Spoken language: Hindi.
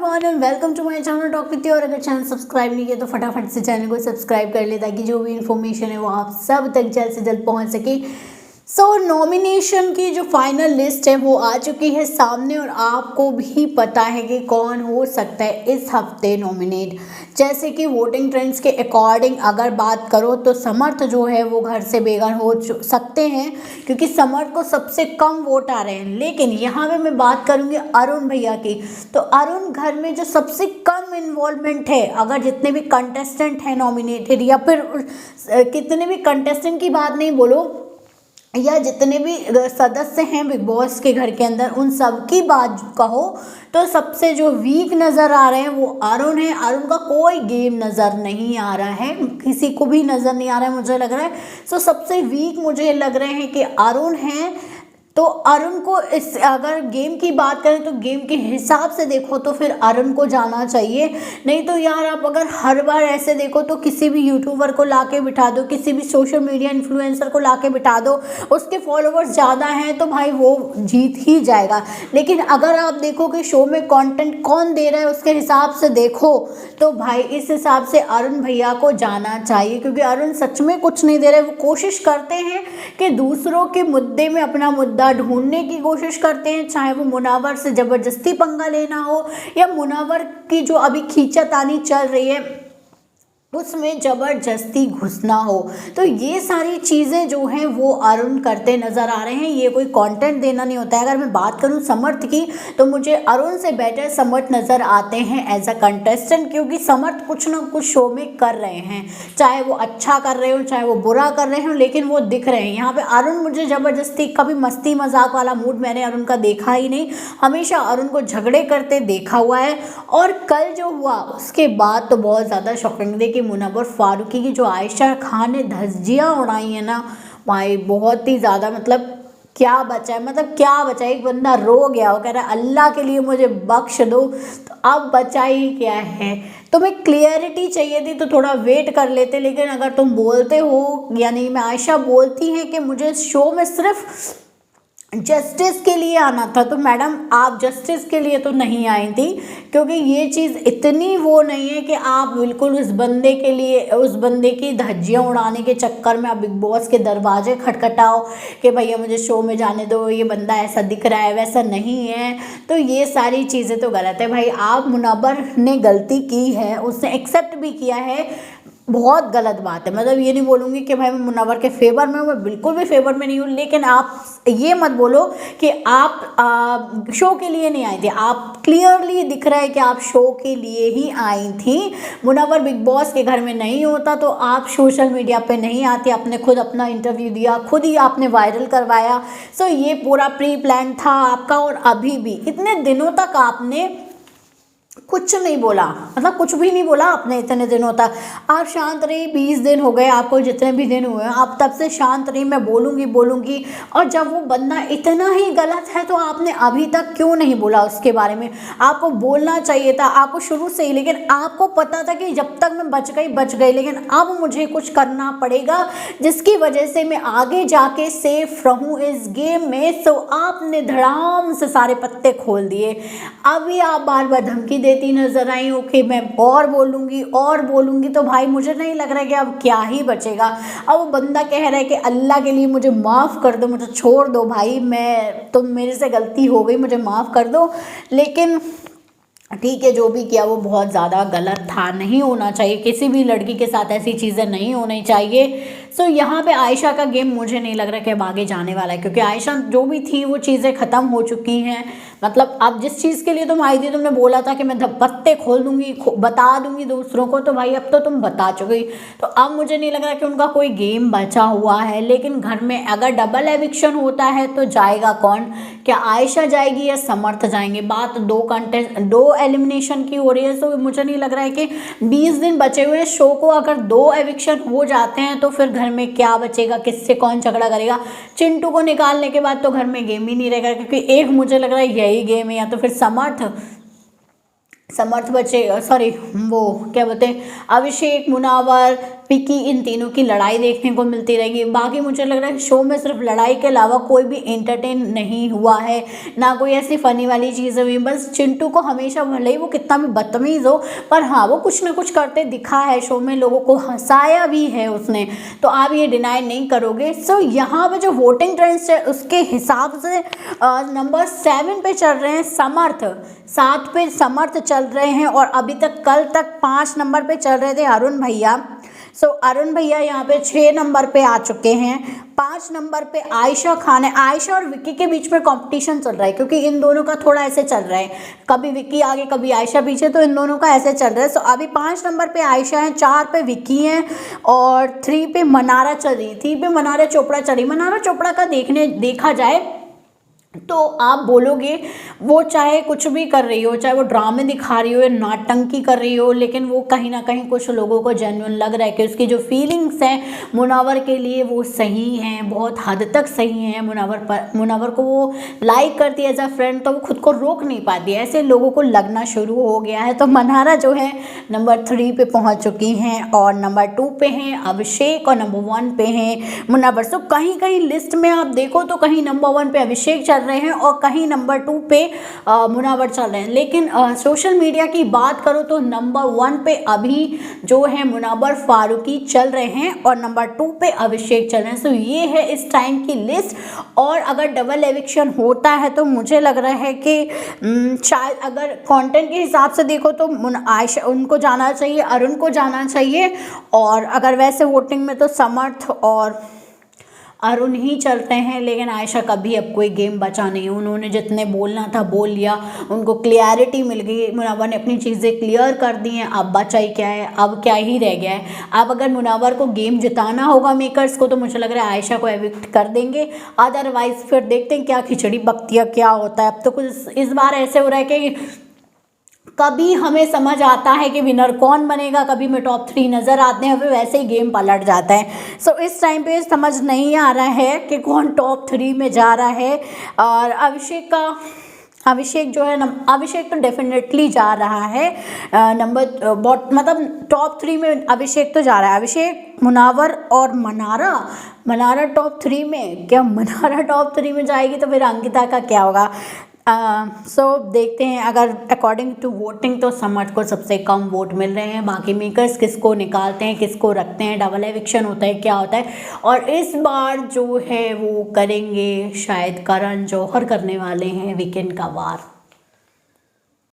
Everyone and welcome to my channel talk with you. और अगर चैनल सब्सक्राइब नहीं किया तो फटाफट से चैनल को सब्सक्राइब कर ले ताकि जो भी इन्फॉर्मेशन है वो आप सब तक जल्द से जल्द पहुंच सके। नॉमिनेशन की जो फाइनल लिस्ट है वो आ चुकी है सामने और आपको भी पता है कि कौन हो सकता है इस हफ्ते नॉमिनेट। जैसे कि वोटिंग ट्रेंड्स के अकॉर्डिंग अगर बात करो तो समर्थ जो है वो घर से बेघर हो सकते हैं क्योंकि समर्थ को सबसे कम वोट आ रहे हैं। लेकिन यहाँ पे मैं बात करूँगी अरुण भैया की, तो अरुण घर में जो सबसे कम इन्वॉल्वमेंट है, अगर जितने भी कंटेस्टेंट हैं नॉमिनेटेड या फिर कितने भी कंटेस्टेंट की बात नहीं बोलो या जितने भी सदस्य हैं बिग बॉस के घर के अंदर उन सब की बात कहो तो सबसे जो वीक नज़र आ रहे हैं वो अरुण है। अरुण का कोई गेम नज़र नहीं आ रहा है, किसी को भी नज़र नहीं आ रहा है मुझे लग रहा है। सबसे वीक मुझे लग रहे हैं कि अरुण हैं। तो अरुण को इस अगर गेम की बात करें तो गेम के हिसाब से देखो तो फिर अरुण को जाना चाहिए। नहीं तो यार आप अगर हर बार ऐसे देखो तो किसी भी यूट्यूबर को लाके बिठा दो, किसी भी सोशल मीडिया इन्फ्लुएंसर को लाके बिठा दो, उसके फॉलोअर्स ज़्यादा हैं तो भाई वो जीत ही जाएगा। लेकिन अगर आप देखो कि शो में कंटेंट कौन दे रहा है उसके हिसाब से देखो तो भाई इस हिसाब से अरुण भैया को जाना चाहिए क्योंकि अरुण सच में कुछ नहीं दे रहे। वो कोशिश करते हैं कि दूसरों के मुद्दे में अपना मुद्दा ढूंढने की कोशिश करते हैं, चाहे वो मुनावर से जबरदस्ती पंगा लेना हो या मुनावर की जो अभी खींचातानी चल रही है उसमें जबरदस्ती घुसना हो। तो ये सारी चीज़ें जो हैं वो अरुण करते नज़र आ रहे हैं। ये कोई कंटेंट देना नहीं होता है। अगर मैं बात करूं समर्थ की तो मुझे अरुण से बेटर समर्थ नज़र आते हैं एज अ कंटेस्टेंट, क्योंकि समर्थ कुछ ना कुछ शो में कर रहे हैं, चाहे वो अच्छा कर रहे हो चाहे वो बुरा कर रहे हो, लेकिन वो दिख रहे हैं। यहाँ पे अरुण मुझे ज़बरदस्ती कभी मस्ती मजाक वाला मूड मैंने अरुण का देखा ही नहीं, हमेशा अरुण को झगड़े करते देखा हुआ है। और कल जो हुआ उसके बाद तो बहुत ज़्यादा शॉकिंग थी कि मुनव्वर फारूकी की जो आयशा खान ने धज्जियाँ उड़ाई है ना भाई, बहुत ही ज़्यादा। मतलब क्या बचा है, मतलब क्या बचा है। एक बंदा रो गया, वो कह रहा है अल्लाह के लिए मुझे बख्श दो, तो अब बचा ही क्या है। तुम्हें क्लियरिटी चाहिए थी तो थोड़ा वेट कर लेते, लेकिन अगर तुम बोलते हो यानी मैं आयशा बोलती हैं कि मुझे शो में सिर्फ जस्टिस के लिए आना था, तो मैडम आप जस्टिस के लिए तो नहीं आई थी, क्योंकि ये चीज़ इतनी वो नहीं है कि आप बिल्कुल उस बंदे के लिए उस बंदे की धज्जियाँ उड़ाने के चक्कर में आप बिग बॉस के दरवाजे खटखटाओ कि भैया मुझे शो में जाने दो, ये बंदा ऐसा दिख रहा है वैसा नहीं है। तो ये सारी चीज़ें तो गलत है भाई। आप मुनव्वर ने गलती की है, उसने एक्सेप्ट भी किया है, बहुत गलत बात है। मतलब ये नहीं बोलूँगी कि भाई मैं मुनव्वर के फेवर में हूँ, मैं बिल्कुल भी फेवर में नहीं हूँ, लेकिन आप ये मत बोलो कि आप शो के लिए नहीं आई थी। आप क्लियरली दिख रहा है कि आप शो के लिए ही आई थी। मुनव्वर बिग बॉस के घर में नहीं होता तो आप सोशल मीडिया पे नहीं आती, आपने खुद अपना इंटरव्यू दिया, खुद ही आपने वायरल करवाया। ये पूरा प्री प्लान था आपका। और अभी भी इतने दिनों तक आपने कुछ नहीं बोला, मतलब कुछ भी नहीं बोला आपने इतने दिनों तक। आप शांत रही, 20 दिन हो गए आपको, जितने भी दिन हुए आप तब से शांत रही, मैं बोलूँगी। और जब वो बंदा इतना ही गलत है तो आपने अभी तक क्यों नहीं बोला उसके बारे में। आपको बोलना चाहिए था, आपको शुरू से ही। लेकिन आपको पता था कि जब तक मैं बच गई, लेकिन अब मुझे कुछ करना पड़ेगा जिसकी वजह से मैं आगे जाके सेफ रहूँ इस गेम में। आपने धड़ाम से सारे पत्ते खोल दिए। अभी आप बार बार धमकी देती नजर आई हो कि मैं और बोलूंगी, तो भाई मुझे नहीं लग रहा है कि अब क्या ही बचेगा। अब वो बंदा कह रहा है कि अल्लाह के लिए मुझे माफ़ कर दो, मुझे छोड़ दो भाई, मेरे से गलती हो गई, मुझे माफ़ कर दो। लेकिन ठीक है, जो भी किया वो बहुत ज़्यादा गलत था, नहीं होना चाहिए, किसी भी लड़की के साथ ऐसी चीज़ें नहीं होनी चाहिए। यहाँ पे आयशा का गेम मुझे नहीं लग रहा कि अब आगे जाने वाला है, क्योंकि आयशा जो भी थी वो चीज़ें ख़त्म हो चुकी हैं। मतलब अब जिस चीज़ के लिए तुम आई थी, तुमने बोला था कि मैं पत्ते खोल दूंगी, बता दूंगी दूसरों को, तो भाई अब तो तुम बता चुकी। तो अब मुझे नहीं लग रहा कि उनका कोई गेम बचा हुआ है। लेकिन घर में अगर डबल एविक्शन होता है तो जाएगा कौन? क्या आयशा जाएगी या समर्थ जाएंगे? बात दो एलिमिनेशन की हो रही है। तो मुझे नहीं लग रहा है कि 20 दिन बचे हुए शो को अगर 2 एविक्शन हो जाते हैं तो फिर घर में क्या बचेगा, किससे कौन झगड़ा करेगा। चिंटू को निकालने के बाद तो घर में गेम ही नहीं रहेगा, क्योंकि एक मुझे लग रहा है यही गेम है, या तो फिर समर्थ बचे, सॉरी वो क्या बोलते हैं, अभिषेक, मुनावर, विकी, इन तीनों की लड़ाई देखने को मिलती रहेगी। बाकी मुझे लग रहा है शो में सिर्फ लड़ाई के अलावा कोई भी एंटरटेन नहीं हुआ है, ना कोई ऐसी फनी वाली चीज़ें हुई। बस चिंटू को हमेशा, भले ही वो कितना भी बदतमीज़ हो, पर हाँ वो कुछ ना कुछ करते दिखा है शो में, लोगों को हंसाया भी है उसने, तो आप ये डिनाई नहीं करोगे। सो यहाँ पे जो वोटिंग ट्रेंड्स है उसके हिसाब से नंबर 7 पे चल रहे हैं समर्थ, 7 पे समर्थ चल रहे हैं, और अभी तक कल तक 5 नंबर पे चल रहे थे अरुण भैया। सो अरुण भैया यहाँ पे 6 नंबर पे आ चुके हैं। 5 नंबर पे आयशा खान है। आयशा और विक्की के बीच में कंपटीशन चल रहा है, क्योंकि इन दोनों का थोड़ा ऐसे चल रहा है, कभी विक्की आगे कभी आयशा पीछे, तो इन दोनों का ऐसे चल रहा है। सो अभी 5 नंबर पे आयशा है, 4 पे विक्की हैं, और 3 पे मनारा चल रही, 3 पे मनारा चोपड़ा चली। मनारा चोपड़ा का देखा जाए तो आप बोलोगे वो चाहे कुछ भी कर रही हो, चाहे वो ड्रामे दिखा रही हो या नाटंकी कर रही हो, लेकिन वो कहीं ना कहीं कुछ लोगों को जेन्युइन लग रहा है कि उसकी जो फीलिंग्स हैं मुनावर के लिए वो सही हैं, बहुत हद तक सही हैं। मुनावर को वो लाइक करती है एज अ फ्रेंड, तो वो खुद को रोक नहीं पाती है, ऐसे लोगों को लगना शुरू हो गया है। तो मनारा जो है नंबर 3 पे पहुँच चुकी हैं, और नंबर 2 पे हैं अभिषेक, और नंबर 1 पे हैं मुनावर। सो कहीं कहीं लिस्ट में आप देखो तो कहीं नंबर 1 पे अभिषेक चल रहे हैं और कहीं नंबर 2 पे मुनावर चल रहे हैं। लेकिन सोशल मीडिया की बात करो तो नंबर 1 पे अभी जो है मुनावर फारूकी चल रहे हैं, और नंबर 2 पे अभिषेक चल रहे हैं। सो ये है इस टाइम की लिस्ट। और अगर डबल एविक्शन होता है तो मुझे लग रहा है कि शायद, अगर कंटेंट के हिसाब से देखो तो आयशा उनको जाना चाहिए, अरुण को जाना चाहिए, और अगर वैसे वोटिंग में तो समर्थ और अरुण ही चलते हैं। लेकिन आयशा का भी अब कोई गेम बचा नहीं, उन्होंने जितने बोलना था बोल लिया, उनको क्लियरिटी मिल गई, मुनावर ने अपनी चीज़ें क्लियर कर दी हैं। अब बचा ही क्या है, अब क्या ही रह गया है। अब अगर मुनावर को गेम जिताना होगा मेकर्स को, तो मुझे लग रहा है आयशा को एविक्ट कर देंगे, अदरवाइज फिर देखते हैं क्या खिचड़ी पकती है, क्या होता है। अब तो कुछ इस बार ऐसे हो रहा है कि कभी हमें समझ आता है कि विनर कौन बनेगा, कभी में टॉप 3 नज़र आते हैं, फिर वैसे ही गेम पलट जाता है। सो इस टाइम पे समझ नहीं आ रहा है कि कौन टॉप 3 में जा रहा है। और अभिषेक जो है अभिषेक तो डेफिनेटली जा रहा है मतलब टॉप 3 में अभिषेक तो जा रहा है। अभिषेक, मुनावर और मनारा टॉप 3 में। क्या मनारा टॉप 3 में जाएगी तो फिर अंकिता का क्या होगा। सो देखते हैं। अगर अकॉर्डिंग टू वोटिंग तो समर्थ को सबसे कम वोट मिल रहे हैं, बाकी मेकर्स किसको निकालते हैं, किसको रखते हैं, डबल एविक्शन होता है, क्या होता है। और इस बार जो है वो करेंगे शायद करण जौहर करने वाले हैं वीकेंड का वार।